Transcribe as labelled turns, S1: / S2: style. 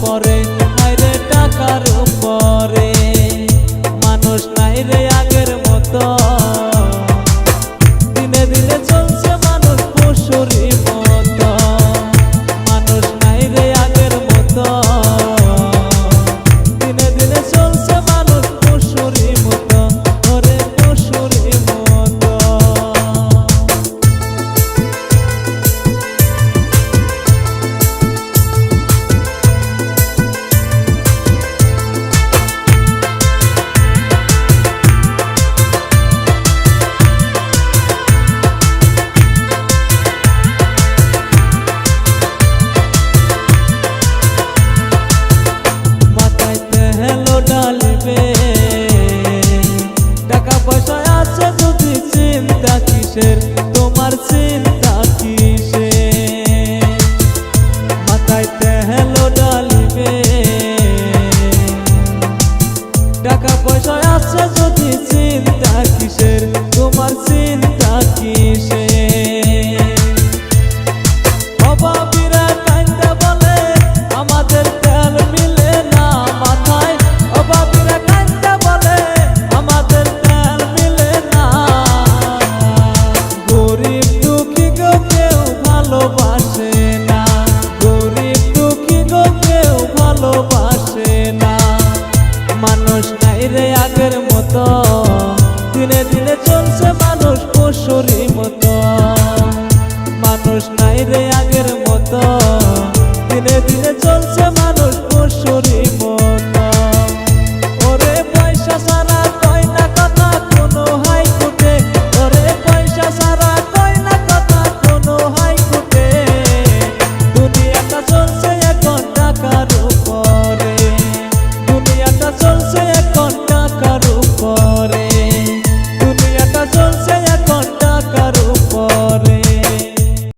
S1: উপরে, হায়রে টাকার উপরে। মানুষ নাই রে আগের মতো, দিনে দিনে চলছে মানুষ পশুরই মতো। মানুষ নাই রে আগের মতো, দিনে দিনে চলছে মানুষ পশুরই মতো, ওরে পশুরই মতো। টাকা পয়সা আছে যদি চিন্তা কিসের, তোমার চিন্তা কিসের? মাথায় তেলো ডালিবে, টাকা পয়সা আছে যদি চিন্তা কিসের, তোমার চিন্তা কিসের? অভাবীরা কান্দে বলে আমাদের তেল মিলে না মাথায়, অভাবীরা কান্দে বলে আমাদের তেল মিলে না। গরিব দুঃখী গো কেউ ভালোবাসে না, গরিব দুঃখী গো কেউ ভালোবাসে না। মানুষ নাই রে আগের মতো, দিনে দিনে চলছে মানুষ পশুরই মতো। মানুষ নাই রে আগের মতো, দিনে দিনে